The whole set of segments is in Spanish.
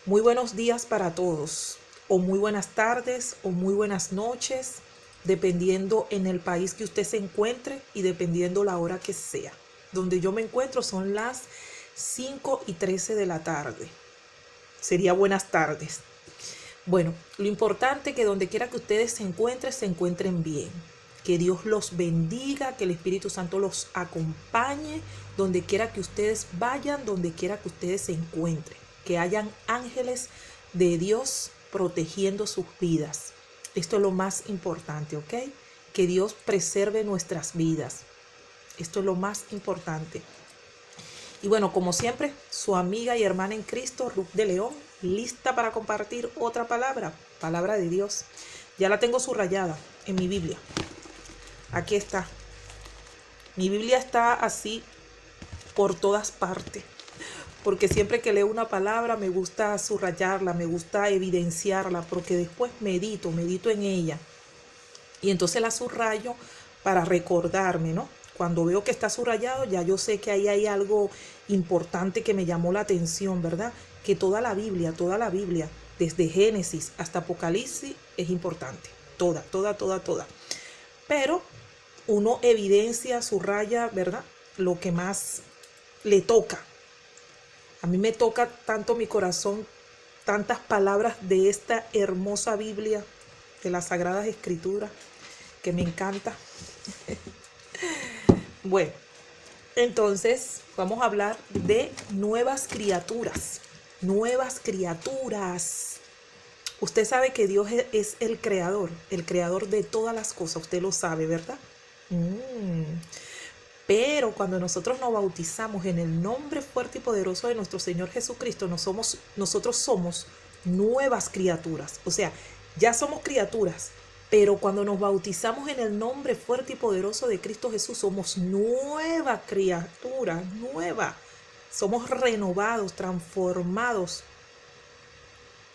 Muy buenos días para todos, o muy buenas tardes, o muy buenas noches, dependiendo en el país que usted se encuentre y dependiendo la hora que sea. Donde yo me encuentro son las 5:13 de la tarde. Sería buenas tardes. Bueno, lo importante es que donde quiera que ustedes se encuentren bien. Que Dios los bendiga, que el Espíritu Santo los acompañe, donde quiera que ustedes vayan, donde quiera que ustedes se encuentren. Que hayan ángeles de Dios protegiendo sus vidas. Esto es lo más importante, ¿ok? Que Dios preserve nuestras vidas. Esto es lo más importante. Y bueno, como siempre, su amiga y hermana en Cristo, Ruth de León, lista para compartir otra palabra de Dios. Ya la tengo subrayada en mi Biblia. Aquí está. Mi Biblia está así por todas partes, porque siempre que leo una palabra me gusta subrayarla, me gusta evidenciarla, porque después medito en ella. Y entonces la subrayo para recordarme, ¿no? Cuando veo que está subrayado, ya yo sé que ahí hay algo importante que me llamó la atención, ¿verdad? Que toda la Biblia, desde Génesis hasta Apocalipsis, es importante. Toda. Pero uno evidencia, subraya, ¿verdad? Lo que más le toca. A mí me toca tanto mi corazón, tantas palabras de esta hermosa Biblia, de las Sagradas Escrituras, que me encanta. Bueno, entonces vamos a hablar de nuevas criaturas. Nuevas criaturas. Usted sabe que Dios es el creador de todas las cosas. Usted lo sabe, ¿verdad? Pero cuando nosotros nos bautizamos en el nombre fuerte y poderoso de nuestro Señor Jesucristo, nosotros somos nuevas criaturas. O sea, ya somos criaturas, pero cuando nos bautizamos en el nombre fuerte y poderoso de Cristo Jesús, somos nueva criatura, nueva. Somos renovados, transformados.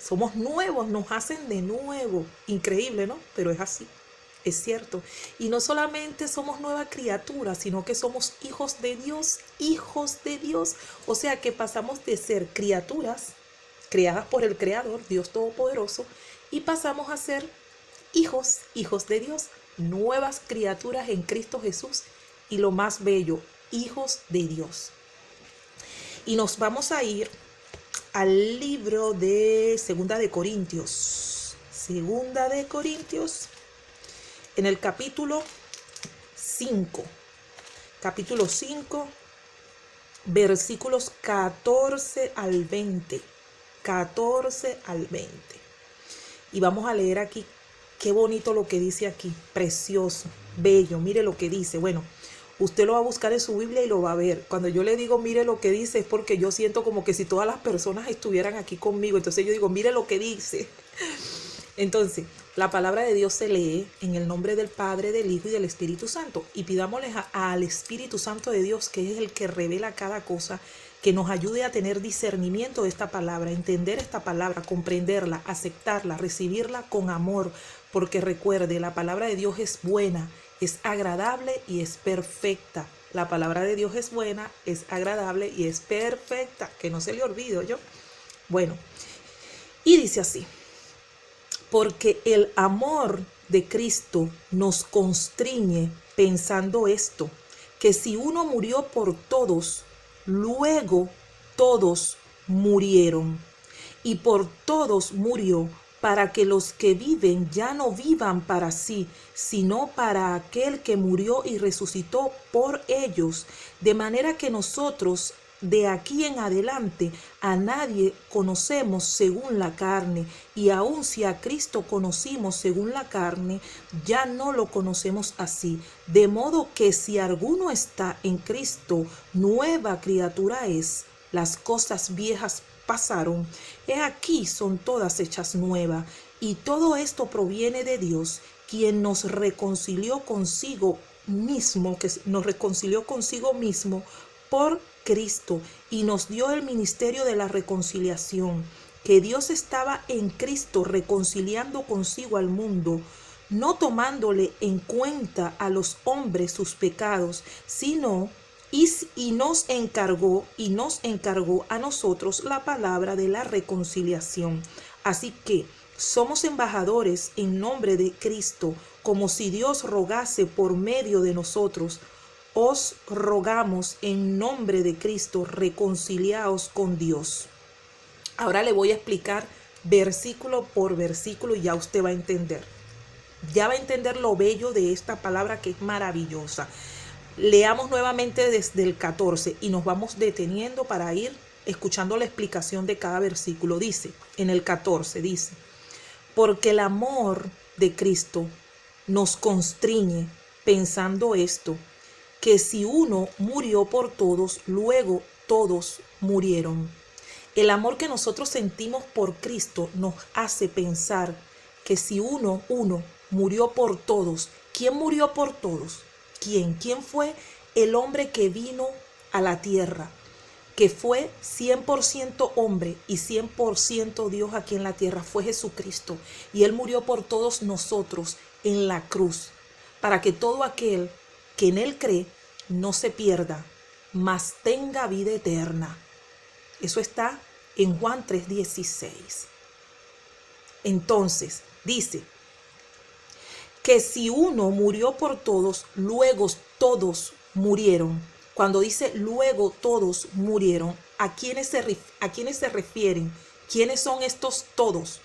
Somos nuevos, nos hacen de nuevo. Increíble, ¿no? Pero es así. Es cierto. Y no solamente somos nueva criatura, sino que somos hijos de Dios, O sea que pasamos de ser criaturas creadas por el Creador, Dios Todopoderoso, y pasamos a ser hijos de Dios, nuevas criaturas en Cristo Jesús. Y lo más bello, hijos de Dios. Y nos vamos a ir al libro de Segunda de Corintios. Segunda de Corintios. En el capítulo 5, versículos 14 al 20. Y vamos a leer aquí, qué bonito lo que dice aquí, precioso, bello, mire lo que dice. Bueno, usted lo va a buscar en su Biblia y lo va a ver. Cuando yo le digo mire lo que dice, es porque yo siento como que si todas las personas estuvieran aquí conmigo. Entonces yo digo, mire lo que dice. Entonces, la palabra de Dios se lee en el nombre del Padre, del Hijo y del Espíritu Santo. Y pidámosle al Espíritu Santo de Dios, que es el que revela cada cosa, que nos ayude a tener discernimiento de esta palabra, entender esta palabra, comprenderla, aceptarla, recibirla con amor. Porque recuerde, la palabra de Dios es buena, es agradable y es perfecta. La palabra de Dios es buena, es agradable y es perfecta. Que no se le olvide, ¿yo? Bueno, y dice así. Porque el amor de Cristo nos constriñe pensando esto, que si uno murió por todos, luego todos murieron. Y por todos murió, para que los que viven ya no vivan para sí, sino para aquel que murió y resucitó por ellos. De manera que nosotros, de aquí en adelante, a nadie conocemos según la carne, y aun si a Cristo conocimos según la carne, ya no lo conocemos así. De modo que si alguno está en Cristo, nueva criatura es. Las cosas viejas pasaron, he aquí son todas hechas nuevas. Y todo esto proviene de Dios, quien nos reconcilió consigo mismo, por Cristo, y nos dio el ministerio de la reconciliación, que Dios estaba en Cristo reconciliando consigo al mundo, no tomándole en cuenta a los hombres sus pecados, sino y nos encargó a nosotros la palabra de la reconciliación. Así que somos embajadores en nombre de Cristo, como si Dios rogase por medio de nosotros. Os rogamos en nombre de Cristo, reconciliaos con Dios. Ahora le voy a explicar versículo por versículo y ya usted va a entender. Ya va a entender lo bello de esta palabra que es maravillosa. Leamos nuevamente desde el 14 y nos vamos deteniendo para ir escuchando la explicación de cada versículo. Dice, en el 14 dice, porque el amor de Cristo nos constriñe pensando esto, que si uno murió por todos, luego todos murieron. El amor que nosotros sentimos por Cristo nos hace pensar que si uno murió por todos, ¿quién murió por todos? ¿Quién? ¿Quién fue el hombre que vino a la tierra? Que fue 100% hombre y 100% Dios aquí en la tierra, fue Jesucristo. Y Él murió por todos nosotros en la cruz, para que todo aquel que en Él cree no se pierda, mas tenga vida eterna. Eso está en Juan 3:16. Entonces, dice que si uno murió por todos, luego todos murieron. Cuando dice luego todos murieron, ¿a quiénes se refieren? ¿Quiénes son estos todos?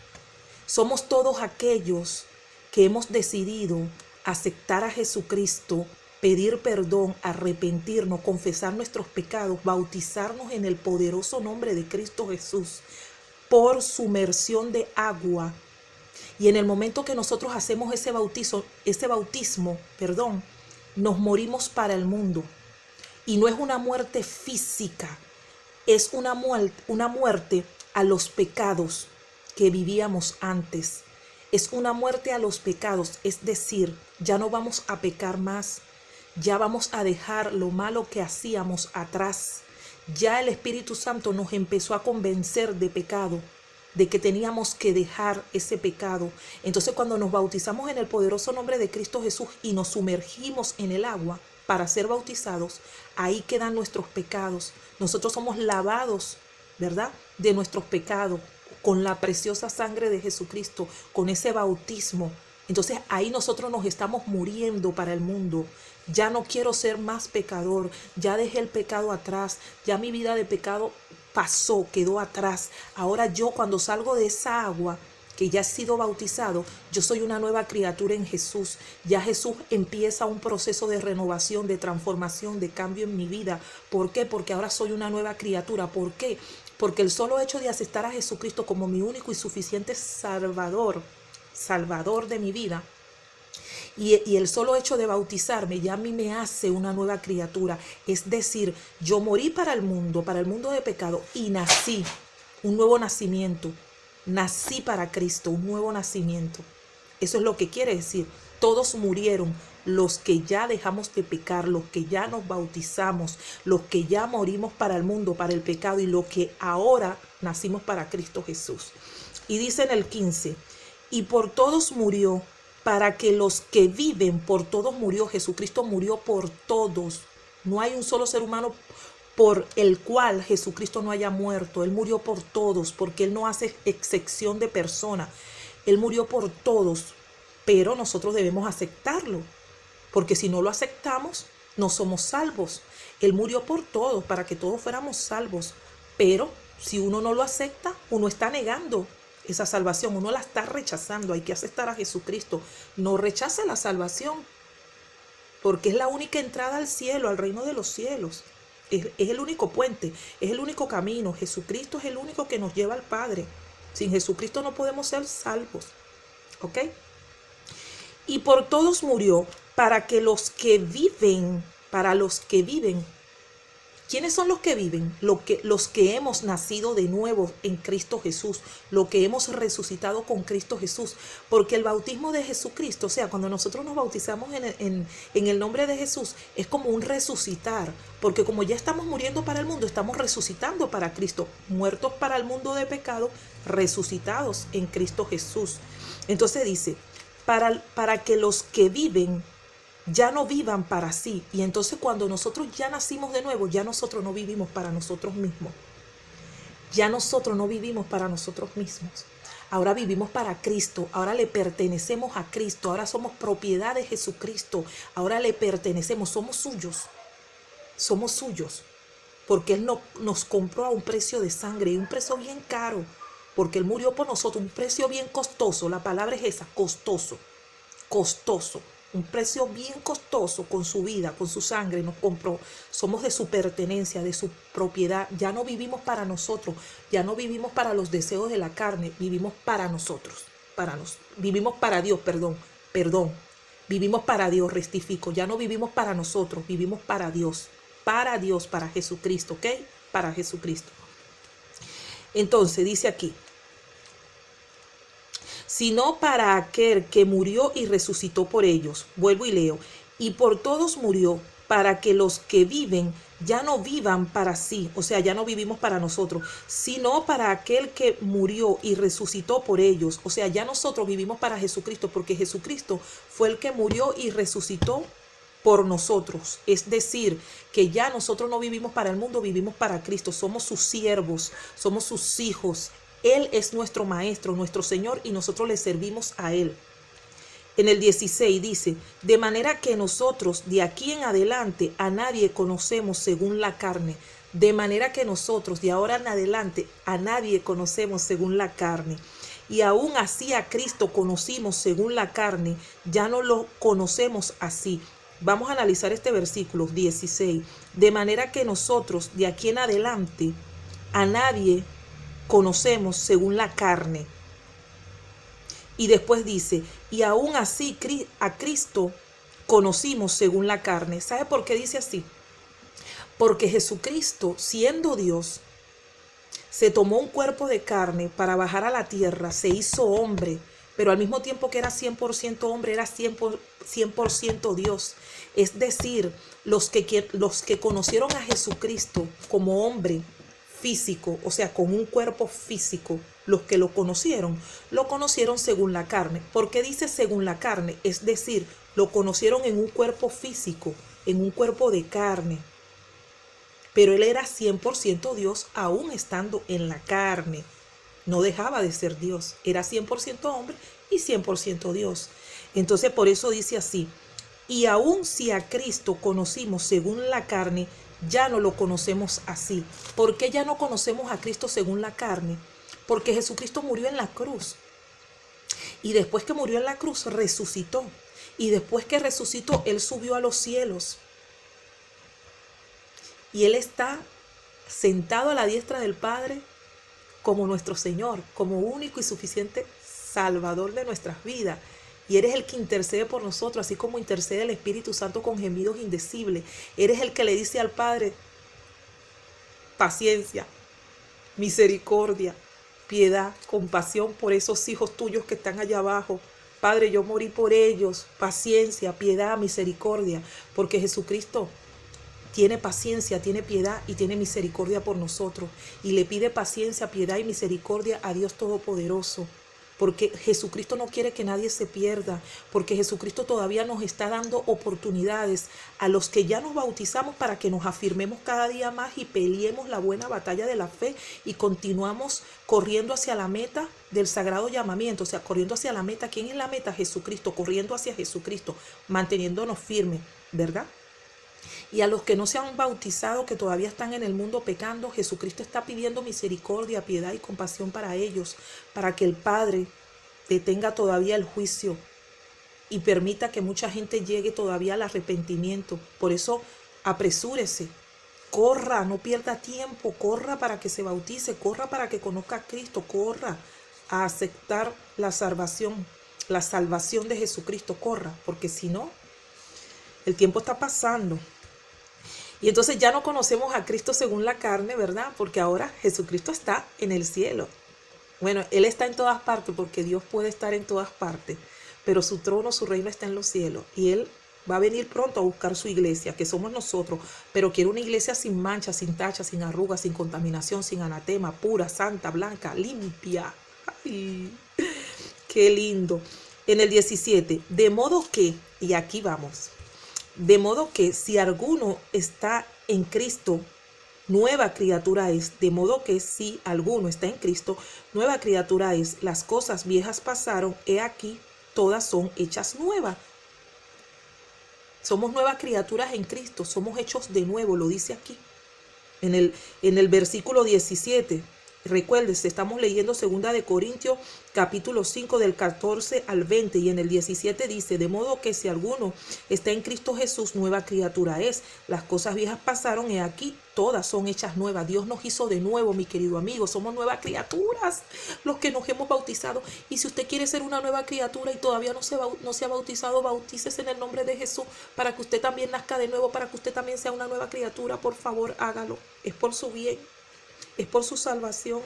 Somos todos aquellos que hemos decidido aceptar a Jesucristo, pedir perdón, arrepentirnos, confesar nuestros pecados, bautizarnos en el poderoso nombre de Cristo Jesús por sumersión de agua. Y en el momento que nosotros hacemos ese bautismo, nos morimos para el mundo. Y no es una muerte física, es una muerte a los pecados que vivíamos antes. Es una muerte a los pecados, es decir, ya no vamos a pecar más. Ya vamos a dejar lo malo que hacíamos atrás. Ya el Espíritu Santo nos empezó a convencer de pecado, de que teníamos que dejar ese pecado. Entonces, cuando nos bautizamos en el poderoso nombre de Cristo Jesús y nos sumergimos en el agua para ser bautizados, ahí quedan nuestros pecados. Nosotros somos lavados, ¿verdad?, de nuestros pecados con la preciosa sangre de Jesucristo, con ese bautismo. Entonces ahí nosotros nos estamos muriendo para el mundo. Ya no quiero ser más pecador, ya dejé el pecado atrás, ya mi vida de pecado pasó, quedó atrás. Ahora yo, cuando salgo de esa agua, que ya he sido bautizado, yo soy una nueva criatura en Jesús. Ya Jesús empieza un proceso de renovación, de transformación, de cambio en mi vida. ¿Por qué? Porque ahora soy una nueva criatura. ¿Por qué? Porque el solo hecho de aceptar a Jesucristo como mi único y suficiente Salvador de mi vida, y el solo hecho de bautizarme ya a mí me hace una nueva criatura. Es decir, yo morí para el mundo de pecado, y nací, un nuevo nacimiento. Nací para Cristo, un nuevo nacimiento. Eso es lo que quiere decir. Todos murieron, los que ya dejamos de pecar, los que ya nos bautizamos, los que ya morimos para el mundo, para el pecado, y los que ahora nacimos para Cristo Jesús. Y dice en el 15, y por todos murió, para que los que viven, por todos murió. Jesucristo murió por todos. No hay un solo ser humano por el cual Jesucristo no haya muerto. Él murió por todos, porque Él no hace excepción de persona. Él murió por todos, pero nosotros debemos aceptarlo, porque si no lo aceptamos, no somos salvos. Él murió por todos, para que todos fuéramos salvos, pero si uno no lo acepta, uno está negando esa salvación, uno la está rechazando. Hay que aceptar a Jesucristo. No rechace la salvación, porque es la única entrada al cielo, al reino de los cielos. Es el único puente, es el único camino. Jesucristo es el único que nos lleva al Padre. Sin Jesucristo no podemos ser salvos. ¿Ok? Y por todos murió, para que los que viven, ¿quiénes son los que viven? Los que hemos nacido de nuevo en Cristo Jesús, los que hemos resucitado con Cristo Jesús. Porque el bautismo de Jesucristo, o sea, cuando nosotros nos bautizamos en el nombre de Jesús, es como un resucitar. Porque como ya estamos muriendo para el mundo, estamos resucitando para Cristo. Muertos para el mundo de pecado, resucitados en Cristo Jesús. Entonces dice, para que los que viven ya no vivan para sí. Y entonces cuando nosotros ya nacimos de nuevo, ya nosotros no vivimos para nosotros mismos. Ya nosotros no vivimos para nosotros mismos. Ahora vivimos para Cristo, ahora le pertenecemos a Cristo, ahora somos propiedad de Jesucristo, ahora le pertenecemos, somos suyos, porque Él nos compró a un precio de sangre y un precio bien caro, porque Él murió por nosotros, un precio bien costoso, la palabra es esa, costoso, un precio bien costoso con su vida, con su sangre nos compró. Somos de su pertenencia, de su propiedad. Ya no vivimos para nosotros, ya no vivimos para los deseos de la carne, vivimos para nosotros, vivimos para Dios, perdón, vivimos para Dios, rectifico, ya no vivimos para nosotros, vivimos para Dios, para Jesucristo, ¿ok? Para Jesucristo. Entonces dice aquí, sino para aquel que murió y resucitó por ellos. Vuelvo y leo. Y por todos murió, para que los que viven ya no vivan para sí, o sea, ya no vivimos para nosotros, sino para aquel que murió y resucitó por ellos. O sea, ya nosotros vivimos para Jesucristo, porque Jesucristo fue el que murió y resucitó por nosotros. Es decir, que ya nosotros no vivimos para el mundo, vivimos para Cristo. Somos sus siervos, somos sus hijos. Él es nuestro maestro, nuestro Señor, y nosotros le servimos a Él. En el 16 dice, de manera que nosotros de aquí en adelante a nadie conocemos según la carne. De manera que nosotros de ahora en adelante a nadie conocemos según la carne. Y aún así a Cristo conocimos según la carne, ya no lo conocemos así. Vamos a analizar este versículo 16. De manera que nosotros de aquí en adelante a nadie conocemos según la carne. Y después dice, y aún así a Cristo conocimos según la carne. ¿Sabe por qué dice así? Porque Jesucristo, siendo Dios, se tomó un cuerpo de carne para bajar a la tierra, se hizo hombre, pero al mismo tiempo que era 100% hombre, era 100% Dios. Es decir, los que conocieron a Jesucristo como hombre físico, o sea, con un cuerpo físico, los que lo conocieron según la carne. ¿Por qué dice según la carne? Es decir, lo conocieron en un cuerpo físico, en un cuerpo de carne. Pero Él era 100% Dios aún estando en la carne. No dejaba de ser Dios. Era 100% hombre y 100% Dios. Entonces por eso dice así, y aún si a Cristo conocimos según la carne, ya no lo conocemos así. ¿Por qué ya no conocemos a Cristo según la carne? Porque Jesucristo murió en la cruz. Y después que murió en la cruz, resucitó. Y después que resucitó, Él subió a los cielos. Y Él está sentado a la diestra del Padre como nuestro Señor, como único y suficiente Salvador de nuestras vidas. Y eres el que intercede por nosotros, así como intercede el Espíritu Santo con gemidos indecibles. Eres el que le dice al Padre, paciencia, misericordia, piedad, compasión por esos hijos tuyos que están allá abajo. Padre, yo morí por ellos. Paciencia, piedad, misericordia, porque Jesucristo tiene paciencia, tiene piedad y tiene misericordia por nosotros. Y le pide paciencia, piedad y misericordia a Dios Todopoderoso. Porque Jesucristo no quiere que nadie se pierda, porque Jesucristo todavía nos está dando oportunidades a los que ya nos bautizamos para que nos afirmemos cada día más y peleemos la buena batalla de la fe y continuamos corriendo hacia la meta del sagrado llamamiento, o sea, corriendo hacia la meta. ¿Quién es la meta? Jesucristo, corriendo hacia Jesucristo, manteniéndonos firmes, ¿verdad? Y a los que no se han bautizado, que todavía están en el mundo pecando, Jesucristo está pidiendo misericordia, piedad y compasión para ellos, para que el Padre detenga todavía el juicio y permita que mucha gente llegue todavía al arrepentimiento. Por eso, apresúrese, corra, no pierda tiempo, corra para que se bautice, corra para que conozca a Cristo, corra a aceptar la salvación de Jesucristo, corra, porque si no, el tiempo está pasando. Y entonces ya no conocemos a Cristo según la carne, ¿verdad? Porque ahora Jesucristo está en el cielo. Bueno, Él está en todas partes porque Dios puede estar en todas partes, pero su trono, su reino está en los cielos. Y Él va a venir pronto a buscar su iglesia, que somos nosotros, pero quiere una iglesia sin mancha, sin tacha, sin arrugas, sin contaminación, sin anatema, pura, santa, blanca, limpia. ¡Ay! ¡Qué lindo! En el 17, de modo que, y aquí vamos, De modo que si alguno está en Cristo, nueva criatura es. De modo que si alguno está en Cristo, nueva criatura es. Las cosas viejas pasaron, he aquí, todas son hechas nuevas. Somos nuevas criaturas en Cristo, somos hechos de nuevo, lo dice aquí. En el versículo 17, recuérdense, estamos leyendo 2 de Corintios capítulo 5 del 14 al 20 y en el 17 dice, de modo que si alguno está en Cristo Jesús, nueva criatura es. Las cosas viejas pasaron y aquí todas son hechas nuevas. Dios nos hizo de nuevo, mi querido amigo, somos nuevas criaturas, los que nos hemos bautizado. Y si usted quiere ser una nueva criatura y todavía no se ha bautizado, bautícese en el nombre de Jesús para que usted también nazca de nuevo, para que usted también sea una nueva criatura. Por favor, hágalo. Es por su bien, es por su salvación.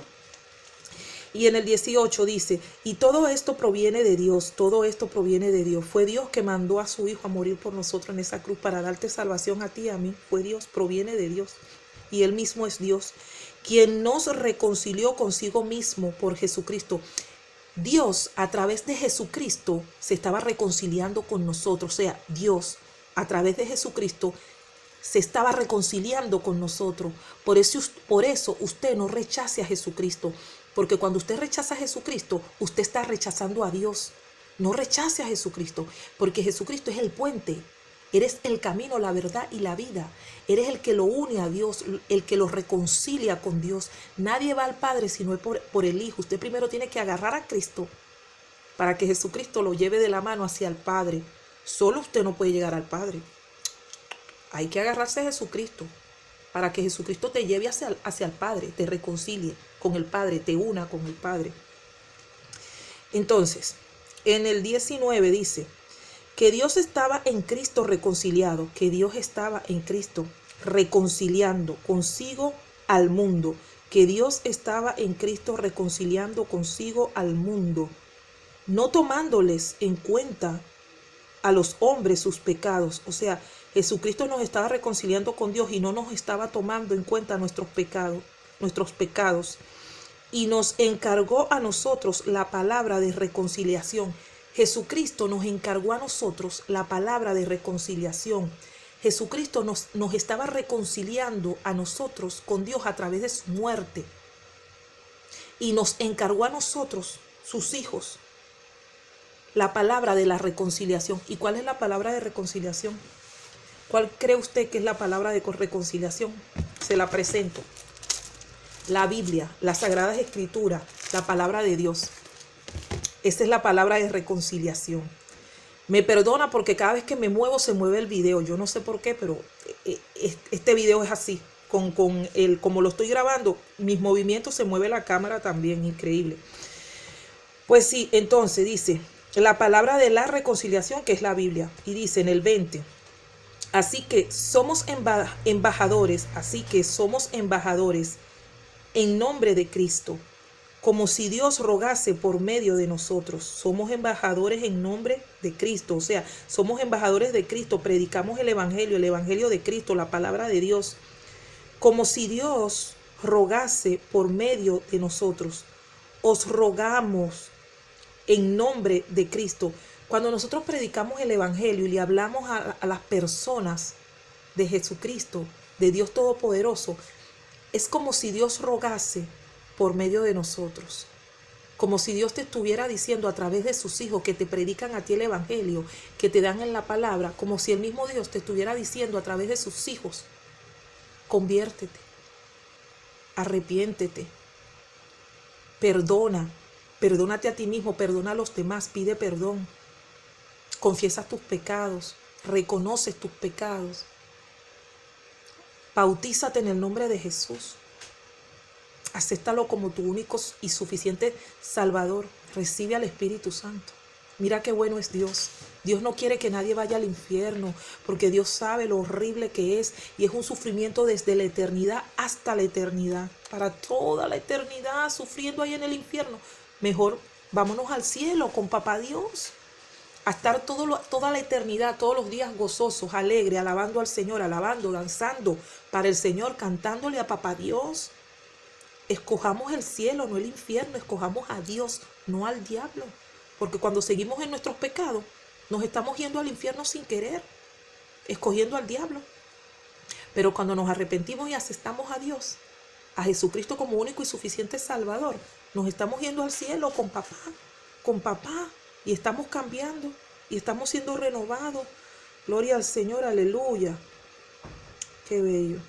Y en el 18 dice, y todo esto proviene de Dios, todo esto proviene de Dios. Fue Dios que mandó a su Hijo a morir por nosotros en esa cruz para darte salvación a ti y a mí. Fue Dios, proviene de Dios. Y Él mismo es Dios, quien nos reconcilió consigo mismo por Jesucristo. Dios, a través de Jesucristo, se estaba reconciliando con nosotros. O sea, Dios, a través de Jesucristo, se estaba reconciliando con nosotros. Por eso usted no rechace a Jesucristo. Porque cuando usted rechaza a Jesucristo, usted está rechazando a Dios. No rechace a Jesucristo, porque Jesucristo es el puente. Eres el camino, la verdad y la vida. Eres el que lo une a Dios, el que lo reconcilia con Dios. Nadie va al Padre si no es por el Hijo. Usted primero tiene que agarrar a Cristo para que Jesucristo lo lleve de la mano hacia el Padre. Solo usted no puede llegar al Padre. Hay que agarrarse a Jesucristo para que Jesucristo te lleve hacia el Padre, te reconcilie con el Padre, te una con el Padre. Entonces, en el 19 dice que Dios estaba en Cristo reconciliado, que Dios estaba en Cristo reconciliando consigo al mundo, que Dios estaba en Cristo reconciliando consigo al mundo, no tomándoles en cuenta a los hombres sus pecados. O sea, Jesucristo nos estaba reconciliando con Dios y no nos estaba tomando en cuenta nuestros pecados. Y nos encargó a nosotros la palabra de reconciliación. Jesucristo nos encargó a nosotros la palabra de reconciliación. Jesucristo nos estaba reconciliando a nosotros con Dios a través de su muerte. Y nos encargó a nosotros, sus hijos, la palabra de la reconciliación. ¿Y cuál es la palabra de reconciliación? ¿Cuál cree usted que es la palabra de reconciliación? Se la presento. La Biblia, las Sagradas Escrituras, la palabra de Dios. Esa es la palabra de reconciliación. Me perdona porque cada vez que me muevo se mueve el video. Yo no sé por qué, pero este video es así. Como lo estoy grabando, mis movimientos se mueve la cámara también. Increíble. Pues sí, entonces dice la palabra de la reconciliación, que es la Biblia. Y dice en el 20. Así que somos embajadores en nombre de Cristo, como si Dios rogase por medio de nosotros. Somos embajadores en nombre de Cristo, o sea, somos embajadores de Cristo, predicamos el Evangelio de Cristo, la palabra de Dios, como si Dios rogase por medio de nosotros. Os rogamos en nombre de Cristo. Cuando nosotros predicamos el Evangelio y le hablamos a las personas de Jesucristo, de Dios Todopoderoso, es como si Dios rogase por medio de nosotros. Como si Dios te estuviera diciendo a través de sus hijos que te predican a ti el Evangelio, que te dan en la palabra, como si el mismo Dios te estuviera diciendo a través de sus hijos, conviértete, arrepiéntete, perdónate a ti mismo, perdona a los demás, pide perdón. Confiesas tus pecados, reconoces tus pecados. Bautízate en el nombre de Jesús. Acéptalo como tu único y suficiente Salvador. Recibe al Espíritu Santo. Mira qué bueno es Dios. Dios no quiere que nadie vaya al infierno, porque Dios sabe lo horrible que es y es un sufrimiento desde la eternidad hasta la eternidad. Para toda la eternidad sufriendo ahí en el infierno. Mejor vámonos al cielo con Papá Dios. A estar toda la eternidad, todos los días gozosos, alegres, alabando al Señor, alabando, danzando para el Señor, cantándole a Papá Dios. Escojamos el cielo, no el infierno, escojamos a Dios, no al diablo. Porque cuando seguimos en nuestros pecados, nos estamos yendo al infierno sin querer. escogiendo al diablo. Pero cuando nos arrepentimos y aceptamos a Dios, a Jesucristo como único y suficiente Salvador, nos estamos yendo al cielo con papá, y estamos cambiando, y estamos siendo renovados. Gloria al Señor, aleluya. Qué bello.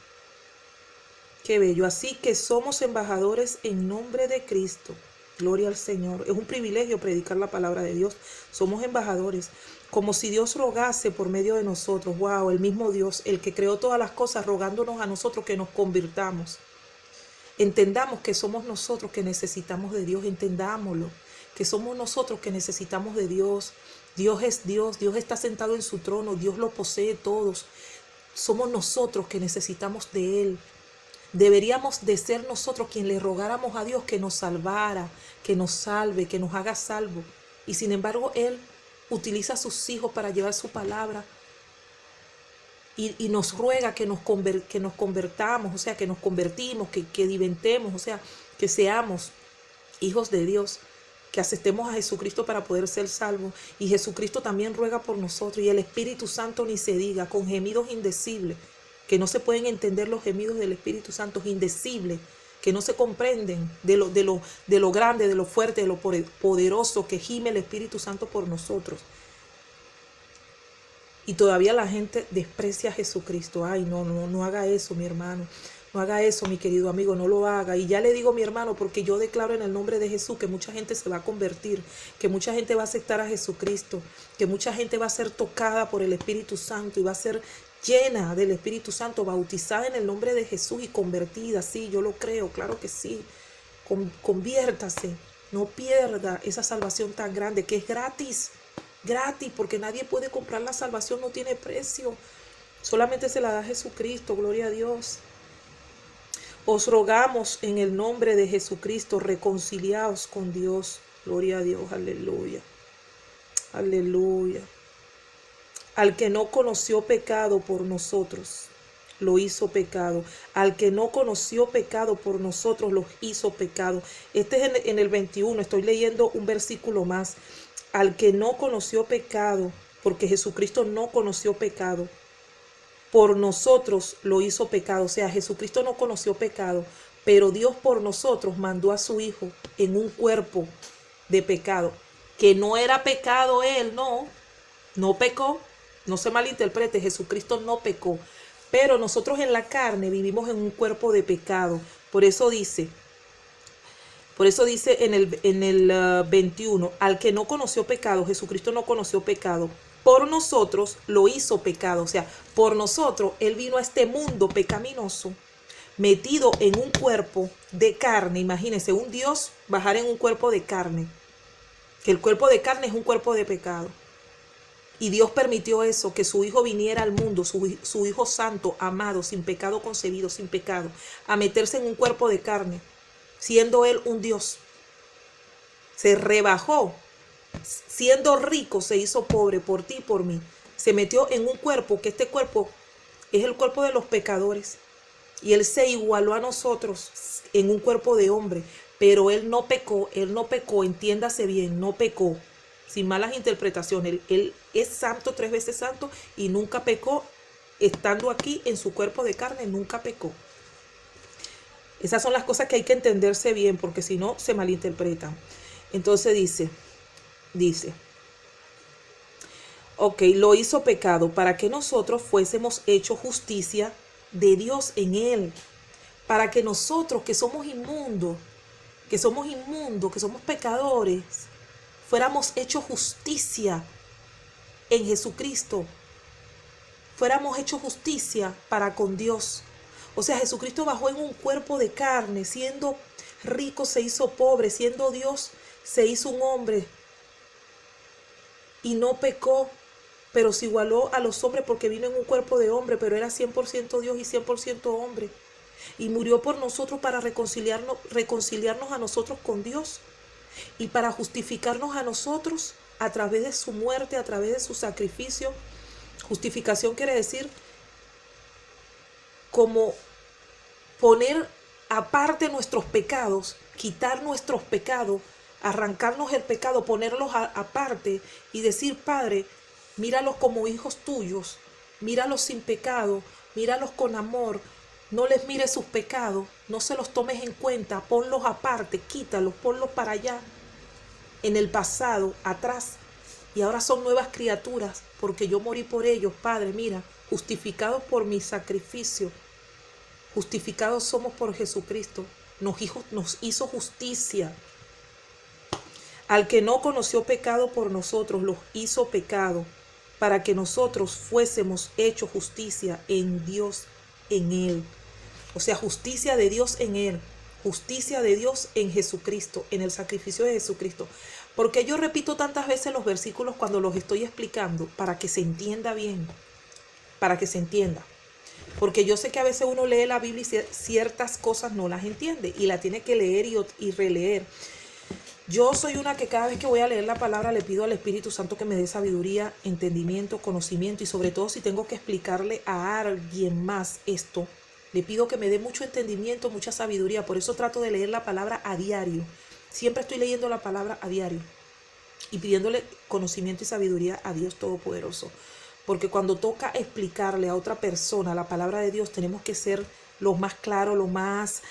Qué bello. Así que somos embajadores en nombre de Cristo. Gloria al Señor. Es un privilegio predicar la palabra de Dios. Somos embajadores. Como si Dios rogase por medio de nosotros. Wow, el mismo Dios, el que creó todas las cosas, rogándonos a nosotros que nos convirtamos. Entendamos que somos nosotros que necesitamos de Dios. Entendámoslo. Que somos nosotros que necesitamos de Dios. Dios es Dios. Dios está sentado en su trono. Dios lo posee todos. Somos nosotros que necesitamos de Él. Deberíamos de ser nosotros quien le rogáramos a Dios que nos salvara, que nos salve, que nos haga salvo. Y sin embargo, Él utiliza a sus hijos para llevar su palabra y nos ruega que nos convertamos, o sea, que nos convertimos, que diventemos, o sea, que seamos hijos de Dios, que aceptemos a Jesucristo para poder ser salvos. Y Jesucristo también ruega por nosotros, y el Espíritu Santo ni se diga, con gemidos indecibles, que no se pueden entender los gemidos del Espíritu Santo, indecibles, que no se comprenden de lo grande, de lo fuerte, de lo poderoso que gime el Espíritu Santo por nosotros. Y todavía la gente desprecia a Jesucristo. Ay, no haga eso, mi hermano. No haga eso, mi querido amigo, no lo haga. Y ya le digo, mi hermano, porque yo declaro en el nombre de Jesús que mucha gente se va a convertir, que mucha gente va a aceptar a Jesucristo, que mucha gente va a ser tocada por el Espíritu Santo y va a ser llena del Espíritu Santo, bautizada en el nombre de Jesús y convertida. Sí, yo lo creo, claro que sí. Conviértase, no pierda esa salvación tan grande que es gratis, porque nadie puede comprar la salvación, no tiene precio. Solamente se la da Jesucristo, gloria a Dios. Os rogamos en el nombre de Jesucristo, reconciliaos con Dios. Gloria a Dios, aleluya. Aleluya. Al que no conoció pecado por nosotros, lo hizo pecado. Al que no conoció pecado por nosotros, lo hizo pecado. Este es en el 21, estoy leyendo un versículo más. Al que no conoció pecado, porque Jesucristo no conoció pecado, por nosotros lo hizo pecado. O sea, Jesucristo no conoció pecado, pero Dios por nosotros mandó a su Hijo en un cuerpo de pecado. Que no era pecado Él, no pecó. No se malinterprete, Jesucristo no pecó. Pero nosotros en la carne vivimos en un cuerpo de pecado. Por eso dice en el 21, al que no conoció pecado, Jesucristo no conoció pecado, por nosotros lo hizo pecado. O sea, por nosotros Él vino a este mundo pecaminoso, metido en un cuerpo de carne. Imagínense, un Dios bajar en un cuerpo de carne, que el cuerpo de carne es un cuerpo de pecado. Y Dios permitió eso, que su Hijo viniera al mundo, su Hijo santo, amado, sin pecado concebido, sin pecado, a meterse en un cuerpo de carne, siendo Él un Dios. Se rebajó, siendo rico se hizo pobre por ti y por mí. Se metió en un cuerpo, que este cuerpo es el cuerpo de los pecadores. Y Él se igualó a nosotros en un cuerpo de hombre. Pero Él no pecó, entiéndase bien, no pecó. Sin malas interpretaciones, Él es santo, 3 veces santo, y nunca pecó. Estando aquí en su cuerpo de carne, nunca pecó. Esas son las cosas que hay que entenderse bien, porque si no, se malinterpretan. Entonces dice, ok, lo hizo pecado para que nosotros fuésemos hechos justicia de Dios en Él. Para que nosotros que somos inmundos, que somos pecadores, fuéramos hechos justicia en Jesucristo. Fuéramos hechos justicia para con Dios. O sea, Jesucristo bajó en un cuerpo de carne, siendo rico se hizo pobre, siendo Dios se hizo un hombre. Y no pecó, pero se igualó a los hombres porque vino en un cuerpo de hombre, pero era 100% Dios y 100% hombre. Y murió por nosotros para reconciliarnos a nosotros con Dios. Y para justificarnos a nosotros a través de su muerte, a través de su sacrificio. Justificación quiere decir como poner aparte nuestros pecados, quitar nuestros pecados, arrancarnos el pecado, ponerlos aparte y decir, Padre, míralos como hijos tuyos, míralos sin pecado, míralos con amor, no les mires sus pecados, no se los tomes en cuenta, ponlos aparte, quítalos, ponlos para allá, en el pasado, atrás, y ahora son nuevas criaturas, porque yo morí por ellos, Padre, mira, justificados por mi sacrificio, justificados somos por Jesucristo, nos hizo justicia. Al que no conoció pecado por nosotros, los hizo pecado, para que nosotros fuésemos hechos justicia en Dios, en Él. O sea, justicia de Dios en Él, justicia de Dios en Jesucristo, en el sacrificio de Jesucristo. Porque yo repito tantas veces los versículos cuando los estoy explicando, para que se entienda bien, para que se entienda. Porque yo sé que a veces uno lee la Biblia y ciertas cosas no las entiende y la tiene que leer y releer. Yo soy una que cada vez que voy a leer la palabra le pido al Espíritu Santo que me dé sabiduría, entendimiento, conocimiento, y sobre todo si tengo que explicarle a alguien más esto, le pido que me dé mucho entendimiento, mucha sabiduría. Por eso trato de leer la palabra a diario. Siempre estoy leyendo la palabra a diario y pidiéndole conocimiento y sabiduría a Dios Todopoderoso. Porque cuando toca explicarle a otra persona la palabra de Dios, tenemos que ser lo más claro, lo más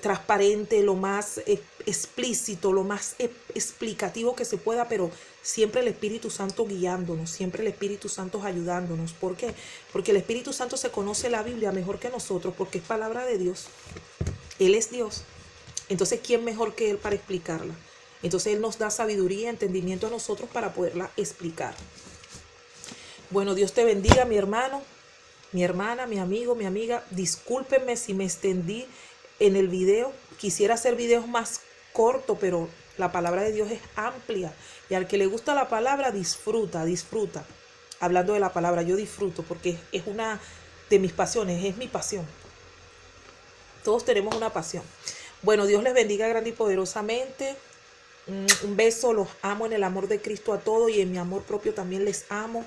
transparente, lo más explícito, lo más explicativo que se pueda, pero siempre el Espíritu Santo guiándonos, siempre el Espíritu Santo ayudándonos. ¿Por qué? Porque el Espíritu Santo se conoce la Biblia mejor que nosotros, porque es palabra de Dios. Él es Dios. Entonces, ¿quién mejor que Él para explicarla? Entonces, Él nos da sabiduría y entendimiento a nosotros para poderla explicar. Bueno, Dios te bendiga, mi hermano, mi hermana, mi amigo, mi amiga. Discúlpenme si me extendí en el video. Quisiera hacer videos más cortos, pero la palabra de Dios es amplia. Y al que le gusta la palabra, disfruta, disfruta. Hablando de la palabra, yo disfruto porque es una de mis pasiones, es mi pasión. Todos tenemos una pasión. Bueno, Dios les bendiga grande y poderosamente. Un beso, los amo en el amor de Cristo a todos y en mi amor propio también les amo.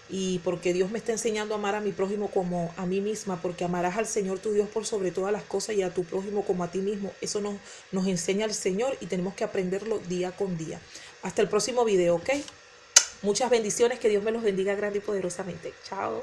Y porque Dios me está enseñando a amar a mi prójimo como a mí misma, porque amarás al Señor tu Dios por sobre todas las cosas y a tu prójimo como a ti mismo. Eso nos enseña el Señor y tenemos que aprenderlo día con día. Hasta el próximo video, ¿ok? Muchas bendiciones, que Dios me los bendiga grande y poderosamente. Chao.